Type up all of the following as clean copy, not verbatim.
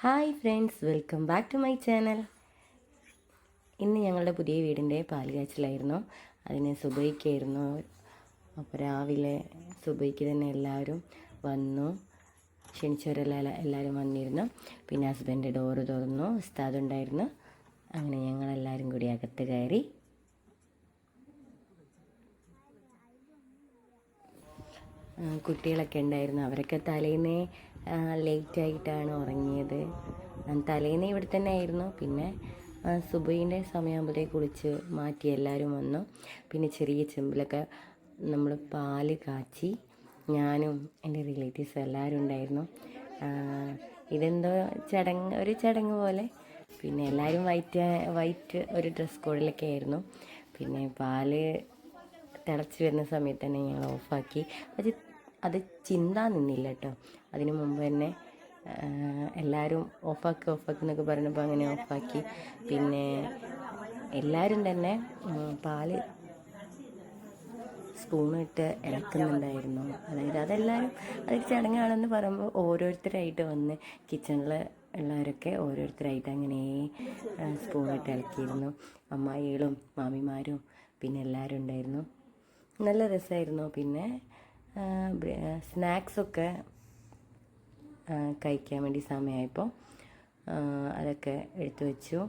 Hi friends, welcome back to my channel. ഇന്ന് ഞങ്ങളുടെ പുതിയ വീടിൻ്റെ പാല് കാച്ചലായിരുന്നു. അതിന് സുബഹിക്കായിരുന്നു. അപ്പോൾ രാവിലെ സുബഹിക്ക് തന്നെ എല്ലാവരും വന്നു. ക്ഷണിച്ചവരെല്ലാം എല്ലാവരും വന്നിരുന്നു. പിന്നെ ഹസ്ബൻഡ് ഡോറ് തുറന്നു, ഉസ്താദ് ഉണ്ടായിരുന്നു. അങ്ങനെ ഞങ്ങളെല്ലാവരും കൂടി അകത്ത് കയറി. കുട്ടികളൊക്കെ ഉണ്ടായിരുന്നു. അവരൊക്കെ തലേന്നേ ലേറ്റായിട്ടാണ് ഉറങ്ങിയത്. തലേന്ന് ഇവിടെ തന്നെ ആയിരുന്നു. പിന്നെ സുബഹിൻ്റെ സമയമാകുമ്പോഴത്തേക്ക് കുളിച്ച് മാറ്റി എല്ലാവരും വന്നു. പിന്നെ ചെറിയ ചെമ്പിലൊക്കെ നമ്മൾ പാല് കാച്ചി ഞാനും എൻ്റെ റിലേറ്റീവ്സും എല്ലാവരും ഉണ്ടായിരുന്നു. ഇതെന്തോ ഒരു ചടങ്ങ് പോലെ. പിന്നെ എല്ലാവരും വൈറ്റ് ഒരു ഡ്രസ് കോഡിലൊക്കെ ആയിരുന്നു. പിന്നെ പാല് തിളച്ച് വരുന്ന സമയത്ത് തന്നെ ഞങ്ങൾ ഓഫാക്കി. അത് ചിന്താൻ നിന്നില്ല കേട്ടോ. അതിനു മുമ്പ് തന്നെ എല്ലാവരും ഓഫാക്കി എന്നൊക്കെ പറഞ്ഞപ്പോൾ അങ്ങനെ ഓഫാക്കി. പിന്നെ എല്ലാവരും തന്നെ പാല് സ്പൂണിട്ട് ഇളക്കുന്നുണ്ടായിരുന്നു. അതായത് അതൊരു ചടങ്ങാണെന്ന് പറയുമ്പോൾ ഓരോരുത്തരായിട്ട് വന്ന് കിച്ചണിൽ ഉള്ളവരൊക്കെ ഓരോരുത്തരായിട്ട് അങ്ങനെ സ്പൂണിട്ട് ഇളക്കിയിരുന്നു. അമ്മായികളും മാമിമാരും പിന്നെ എല്ലാവരും ഉണ്ടായിരുന്നു. നല്ല രസമായിരുന്നു. പിന്നെ സ്നാക്സൊക്കെ കഴിക്കാൻ വേണ്ടി സമയമായപ്പോൾ അതൊക്കെ എടുത്തു വെച്ചു.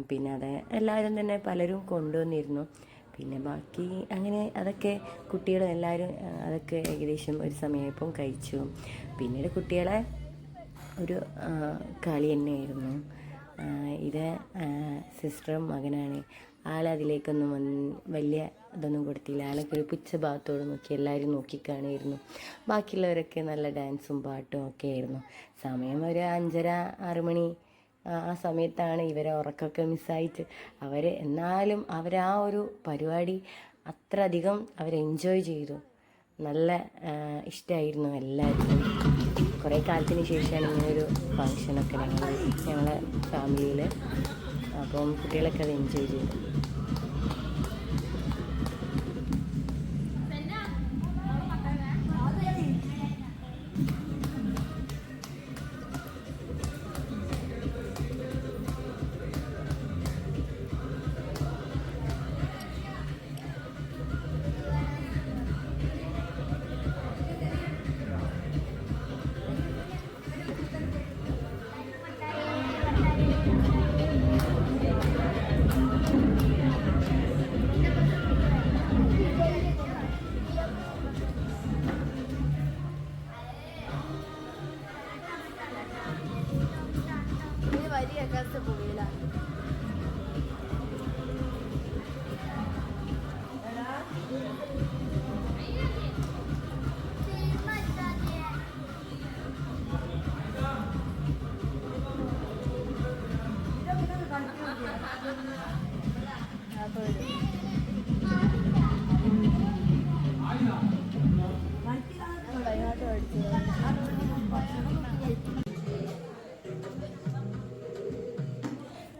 പിന്നെ എല്ലാവരും തന്നെ പലരും കൊണ്ടുവന്നിരുന്നു. പിന്നെ ബാക്കി അങ്ങനെ അതൊക്കെ കുട്ടികളും എല്ലാവരും അതൊക്കെ ഏകദേശം ഒരു സമയമായപ്പം കഴിച്ചു. പിന്നീട് കുട്ടികളെ ഒരു കളി തന്നെയായിരുന്നു. ഇത് സിസ്റ്ററും മകനാണ്. ആളതിലേക്കൊന്നും വലിയ ഇതൊന്നും കൊടുത്തില്ല. ആളൊക്കെ ഒരു പുച്ഛഭാവത്തോട് നോക്കി എല്ലാവരും നോക്കിക്കാണുമായിരുന്നു. ബാക്കിയുള്ളവരൊക്കെ നല്ല ഡാൻസും പാട്ടും ഒക്കെ ആയിരുന്നു. സമയം ഒരു 5:30-6 മണി ആ സമയത്താണ് ഇവരെ ഉറക്കമൊക്കെ മിസ്സായിട്ട് എന്നാലും ഒരു പരിപാടി അത്ര അധികം എൻജോയ് ചെയ്തു. നല്ല ഇഷ്ടമായിരുന്നു എല്ലാവർക്കും. കുറേ കാലത്തിന് ശേഷമാണ് ഇങ്ങനൊരു ഫങ്ഷനൊക്കെ ഞങ്ങളെ ഫാമിലിയിൽ. അപ്പം കുട്ടികളൊക്കെ അത് എൻജോയ് ചെയ്തു.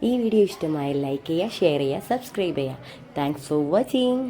ഈ വീഡിയോ ഇഷ്ടമായി ലൈക്ക് ചെയ്യുക, ഷെയർ ചെയ്യുക, സബ്സ്ക്രൈബ് ചെയ്യുക. Thanks for watching.